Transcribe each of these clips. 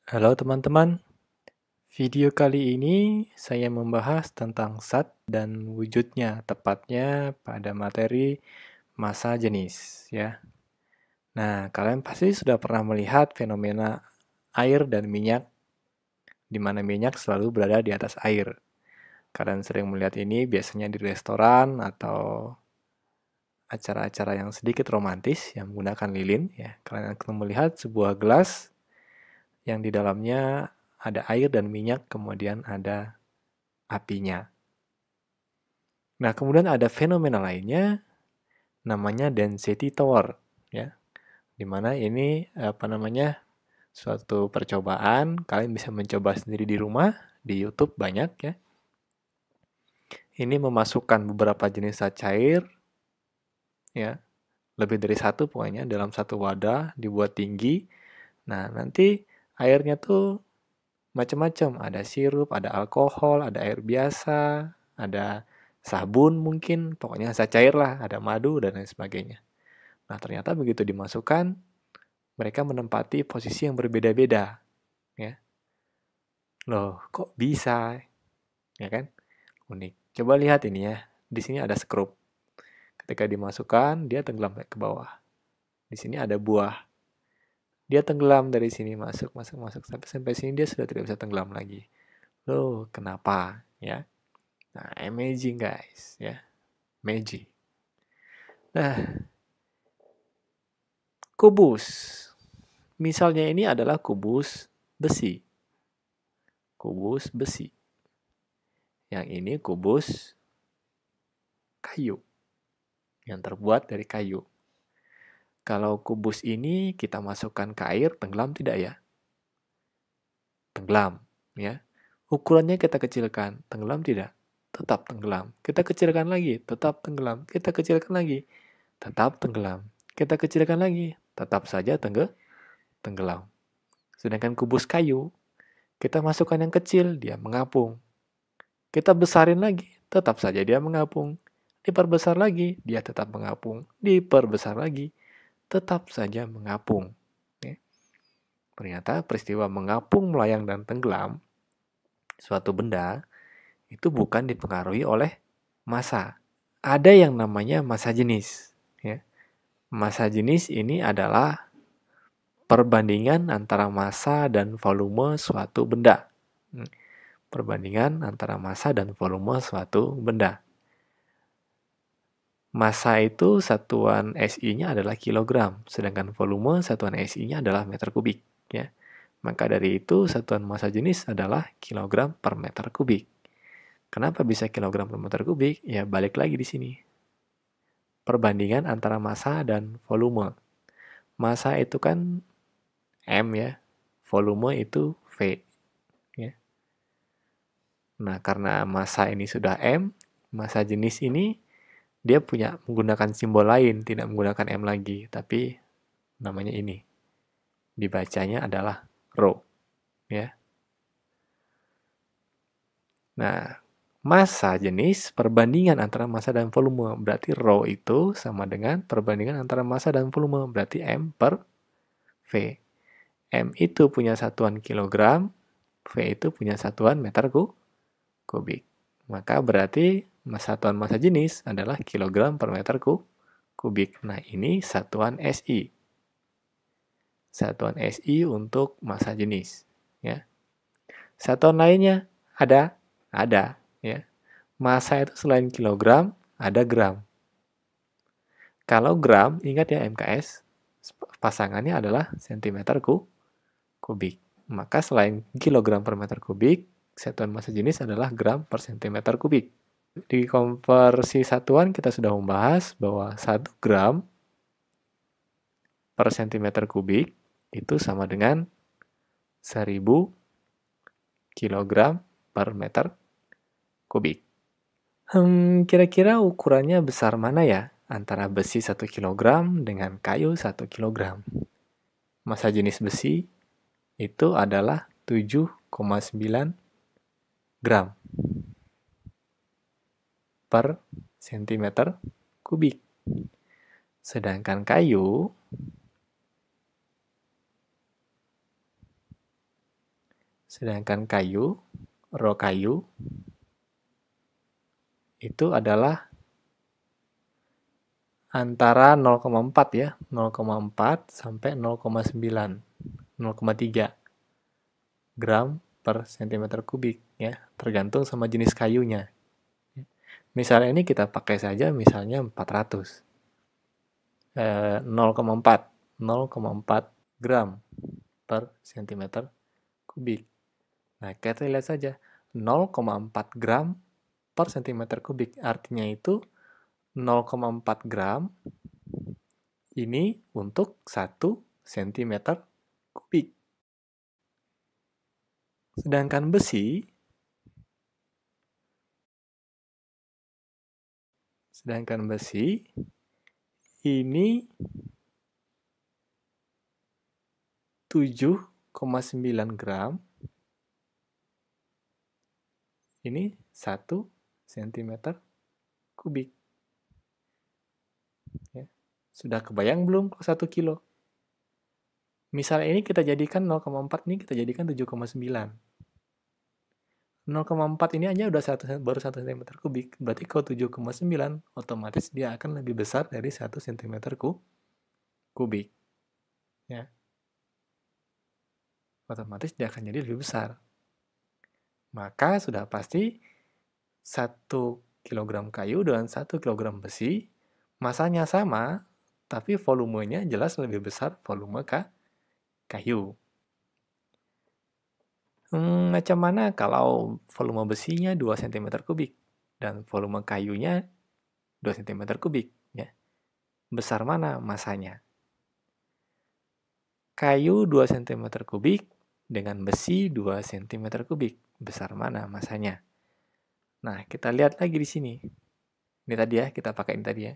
Halo teman-teman, video kali ini saya membahas tentang zat dan wujudnya, tepatnya pada materi massa jenis ya. Nah, kalian pasti sudah pernah melihat fenomena air dan minyak, di mana minyak selalu berada di atas air. Kalian sering melihat ini biasanya di restoran atau acara-acara yang sedikit romantis yang menggunakan lilin ya. Kalian akan melihat sebuah gelas yang di dalamnya ada air dan minyak, kemudian ada apinya. Nah, kemudian ada fenomena lainnya namanya density tower ya. Di mana ini suatu percobaan, kalian bisa mencoba sendiri di rumah, di YouTube banyak ya. Ini memasukkan beberapa jenis zat cair ya, lebih dari satu pokoknya dalam satu wadah, dibuat tinggi. Nah, nanti airnya tuh macam-macam, ada sirup, ada alkohol, ada air biasa, ada sabun mungkin, pokoknya zat cair lah, ada madu dan lain sebagainya. Nah, ternyata begitu dimasukkan, mereka menempati posisi yang berbeda-beda, ya. Loh, kok bisa? Ya kan? Unik. Coba lihat ini ya. Di sini ada skrup. Ketika dimasukkan, dia tenggelam ke bawah. Di sini ada buah. Dia tenggelam dari sini, masuk, masuk, masuk. Sampai sini dia sudah tidak bisa tenggelam lagi. Loh, kenapa? Ya. Nah, amazing guys, ya. Magic. Nah, kubus. Misalnya ini adalah kubus besi. Kubus besi. Yang ini kubus kayu. Yang terbuat dari kayu. Kalau kubus ini kita masukkan ke air, tenggelam tidak ya? Tenggelam, ya. Ukurannya kita kecilkan, tenggelam tidak? Tetap tenggelam. Kita kecilkan lagi, tetap tenggelam. Kita kecilkan lagi, tetap tenggelam. Kita kecilkan lagi, tetap saja tenggelam. Sedangkan kubus kayu, kita masukkan yang kecil, dia mengapung. Kita besarin lagi, tetap saja dia mengapung. Diperbesar lagi, dia tetap mengapung. Diperbesar lagi, tetap saja mengapung. Ya. Ternyata peristiwa mengapung, melayang, dan tenggelam suatu benda itu bukan dipengaruhi oleh massa. Ada yang namanya massa jenis. Ya. Massa jenis ini adalah perbandingan antara massa dan volume suatu benda. Perbandingan antara massa dan volume suatu benda. Massa itu satuan SI-nya adalah kilogram, sedangkan volume satuan SI-nya adalah meter kubik. Ya. Maka dari itu satuan massa jenis adalah kilogram per meter kubik. Kenapa bisa kilogram per meter kubik? Ya balik lagi di sini. Perbandingan antara massa dan volume. Massa itu kan M ya, volume itu V. Ya. Nah karena massa ini sudah M, massa jenis ini dia punya menggunakan simbol lain, tidak menggunakan M lagi, tapi namanya ini. Dibacanya adalah rho. Ya. Nah, massa jenis perbandingan antara massa dan volume. Berarti rho itu sama dengan perbandingan antara massa dan volume. Berarti M per V. M itu punya satuan kilogram, V itu punya satuan meter kubik. Maka berarti satuan massa jenis adalah kilogram per meter kubik. Nah, ini satuan SI. Satuan SI untuk massa jenis. Ya. Satuan lainnya ada? Ada. Ya. Massa itu selain kilogram, ada gram. Kalau gram, ingat ya MKS, pasangannya adalah sentimeter kubik. Maka selain kilogram per meter kubik, satuan massa jenis adalah gram per sentimeter kubik. Di konversi satuan kita sudah membahas bahwa 1 gram per sentimeter kubik itu sama dengan 1000 kilogram per meter kubik. Kira-kira ukurannya besar mana ya antara besi 1 kilogram dengan kayu 1 kilogram? Massa jenis besi itu adalah 7,9 gram per sentimeter kubik. Sedangkan kayu Sedangkan kayu, raw kayu, itu adalah antara 0,4 ya, 0,4 sampai 0,9, 0,3 gram per cm kubik ya, tergantung sama jenis kayunya. Misalnya ini kita pakai saja misalnya 400. 0,4 gram per cm kubik. Nah, kita lihat saja 0,4 gram per cm kubik. Artinya itu 0,4 gram ini untuk 1 cm kubik. Sedangkan besi ini 7,9 gram. Ini 1 cm kubik. Ya. Sudah kebayang belum kalau 1 kilo? Misalnya ini kita jadikan 0,4 ini kita jadikan 7,9. 0,4 ini aja udah baru 1 cm kubik. Berarti kalau 7,9 otomatis dia akan lebih besar dari 1 cm kubik. Ya. Otomatis dia akan jadi lebih besar. Maka sudah pasti 1 kg kayu dengan 1 kg besi, masanya sama, tapi volumenya jelas lebih besar volume kayu. Macam mana kalau volume besinya 2 cm kubik dan volume kayunya 2 cm kubik? Ya. Besar mana masanya? Kayu 2 cm kubik dengan besi 2 cm kubik. Besar mana masanya? Nah, kita lihat lagi di sini. Ini tadi ya, kita pakai ini tadi ya.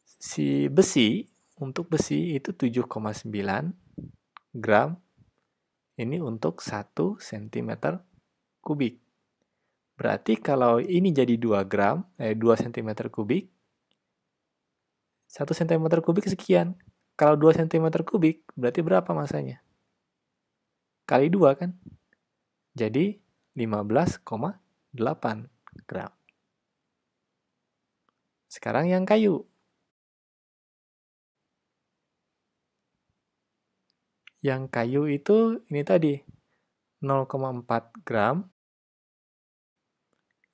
Si besi, untuk besi itu 7,9 gram. Ini untuk 1 cm kubik. Berarti kalau ini jadi 2 cm kubik, 1 cm kubik sekian. Kalau 2 cm kubik, berarti berapa masanya? Kali 2 kan? Jadi 15,8 gram. Sekarang yang kayu. Yang kayu itu ini tadi 0,4 gram.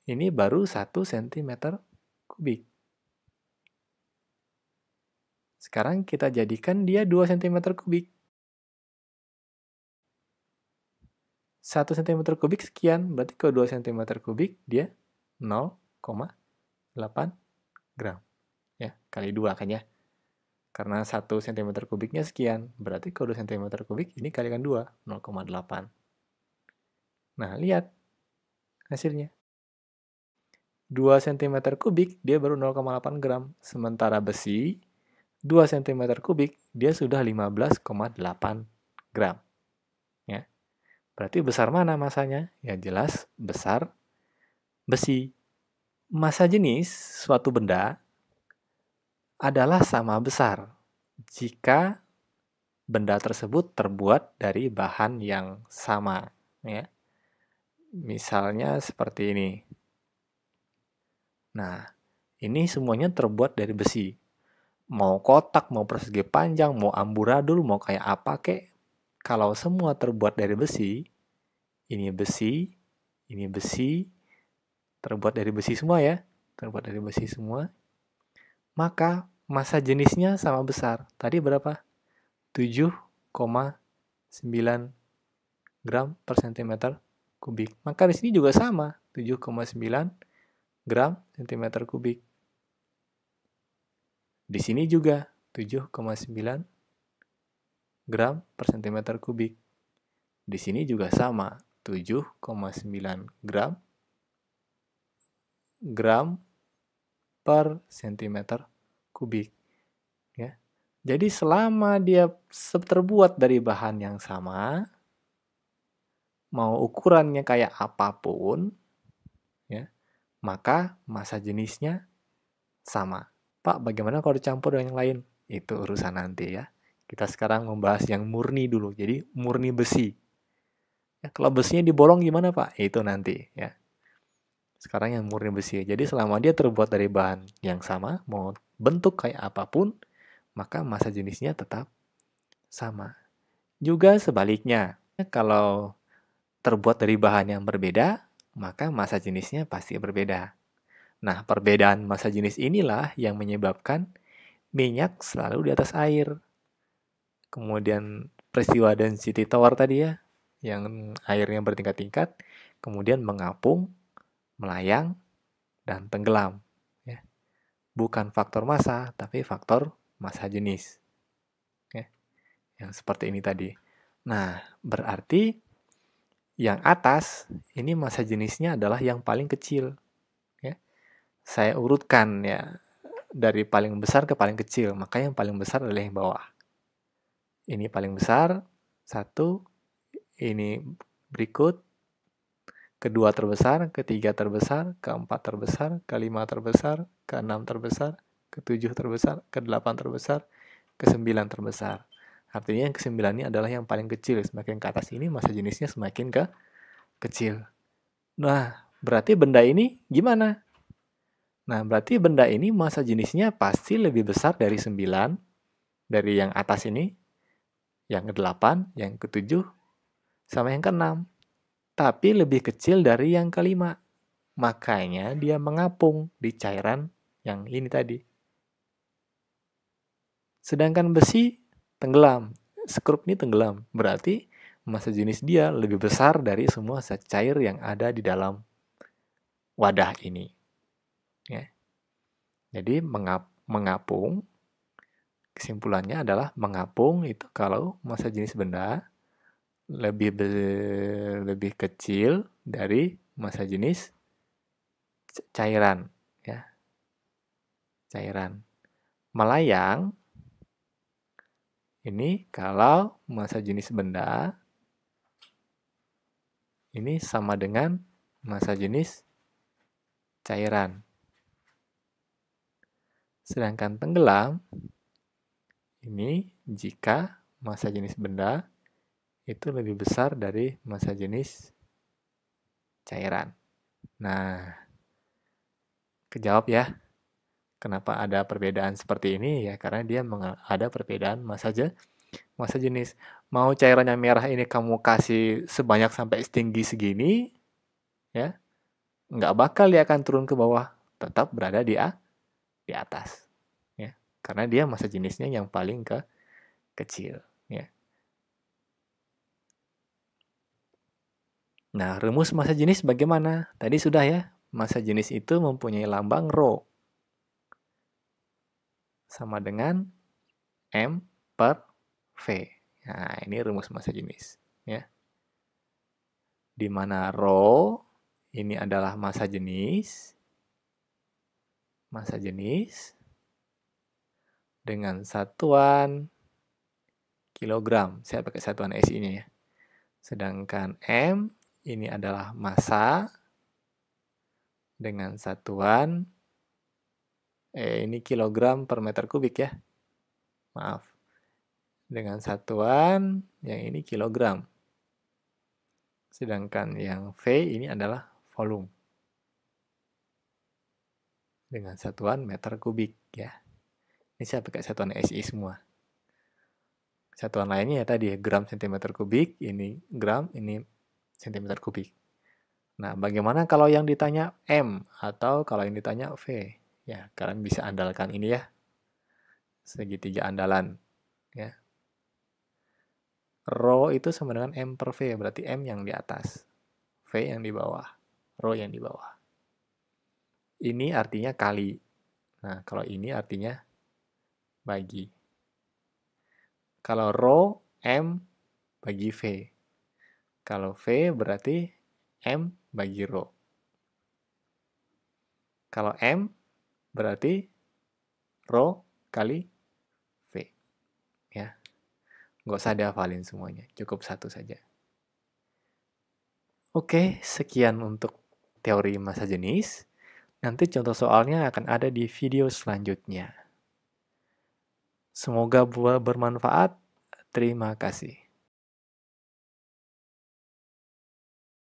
Ini baru 1 cm kubik. Sekarang kita jadikan dia 2 cm kubik. 1 cm kubik sekian, berarti kalau 2 cm kubik dia 0,8 gram. Ya, kali 2 kan ya. Karena 1 cm kubiknya sekian, berarti kalau 2 cm kubik ini kalikan 2, 0,8. Nah, lihat hasilnya. 2 cm kubik dia baru 0,8 gram. Sementara besi 2 cm kubik dia sudah 15,8 gram. Ya. Berarti besar mana masanya? Ya jelas besar besi. Massa jenis suatu benda adalah sama besar jika benda tersebut terbuat dari bahan yang sama. Ya. Misalnya seperti ini. Nah, ini semuanya terbuat dari besi. Mau kotak, mau persegi panjang, mau amburadul, mau kayak apa kek. Kalau semua terbuat dari besi, ini besi, terbuat dari besi semua ya. Terbuat dari besi semua. Maka massa jenisnya sama besar. Tadi berapa? 7,9 gram per cm kubik. Maka di sini juga sama. 7,9 gram cm kubik. Di sini juga 7,9 gram per cm kubik. Di sini juga sama, 7,9 gram per cm kubik. Ya. Jadi selama dia terbuat dari bahan yang sama, mau ukurannya kayak apapun, ya, maka massa jenisnya sama. Pak, bagaimana kalau dicampur dengan yang lain? Itu urusan nanti ya. Kita sekarang membahas yang murni dulu. Jadi murni besi. Ya, kalau besinya dibolong gimana Pak? Itu nanti ya. Sekarang yang murni besi. Jadi selama dia terbuat dari bahan yang sama, mau bentuk kayak apapun, maka massa jenisnya tetap sama. Juga sebaliknya, kalau terbuat dari bahan yang berbeda, maka massa jenisnya pasti berbeda. Nah, perbedaan massa jenis inilah yang menyebabkan minyak selalu di atas air. Kemudian peristiwa density tower tadi ya, yang airnya bertingkat-tingkat, kemudian mengapung, melayang, dan tenggelam. Ya. Bukan faktor massa, tapi faktor massa jenis. Ya. Yang seperti ini tadi. Nah, berarti yang atas, ini massa jenisnya adalah yang paling kecil. Ya. Saya urutkan ya, dari paling besar ke paling kecil, maka yang paling besar adalah yang bawah. Ini paling besar, 1, ini berikut, kedua terbesar, ketiga terbesar, keempat terbesar, kelima terbesar, keenam terbesar, ketujuh terbesar, kedelapan terbesar, kesembilan terbesar. Artinya yang kesembilan ini adalah yang paling kecil. Semakin ke atas ini massa jenisnya semakin kecil. Nah, berarti benda ini gimana? Nah, berarti benda ini massa jenisnya pasti lebih besar dari 9, dari yang atas ini, yang ke-8, yang ke-7, sama yang ke-6. Tapi lebih kecil dari yang ke-5. Makanya dia mengapung di cairan yang ini tadi. Sedangkan besi tenggelam. Skrup ini tenggelam. Berarti massa jenis dia lebih besar dari semua zat cair yang ada di dalam wadah ini. Ya. Jadi mengapung, kesimpulannya adalah mengapung itu kalau massa jenis benda lebih kecil dari massa jenis cairan. Ya. Cairan. Melayang ini kalau massa jenis benda ini sama dengan massa jenis cairan. Sedangkan tenggelam ini jika massa jenis benda itu lebih besar dari massa jenis cairan. Nah, kejawab ya. Kenapa ada perbedaan seperti ini? Ya karena dia ada perbedaan massa jenis. Mau cairan yang merah ini kamu kasih sebanyak sampai setinggi segini, ya nggak bakal dia akan turun ke bawah, tetap berada di atas. Ya, karena dia massa jenisnya yang paling kecil. Ya. Nah, rumus massa jenis bagaimana? Tadi sudah ya, massa jenis itu mempunyai lambang Rho. Sama dengan M per V. Nah, ini rumus massa jenis. Ya. Di mana Rho ini adalah massa jenis dengan satuan kilogram. Saya pakai satuan SI-nya ya. Sedangkan M ini adalah massa dengan satuan ini kilogram per meter kubik ya. Maaf. Dengan satuan yang ini kilogram. Sedangkan yang V ini adalah volume. Dengan satuan meter kubik ya. Ini saya pakai satuan SI semua. Satuan lainnya ya tadi gram cm kubik, ini gram, ini cm kubik. Nah, bagaimana kalau yang ditanya M atau kalau yang ditanya V? Ya, kalian bisa andalkan ini ya. Segitiga andalan ya. Rho itu sama dengan M per V, berarti M yang di atas, V yang di bawah, Rho yang di bawah. Ini artinya kali. Nah, kalau ini artinya bagi. Kalau Rho, M bagi V. Kalau V berarti M bagi Rho. Kalau M berarti Rho kali V. Ya. Nggak usah dihafalin semuanya, cukup satu saja. Oke, sekian untuk teori massa jenis. Nanti contoh soalnya akan ada di video selanjutnya. Semoga bermanfaat. Terima kasih.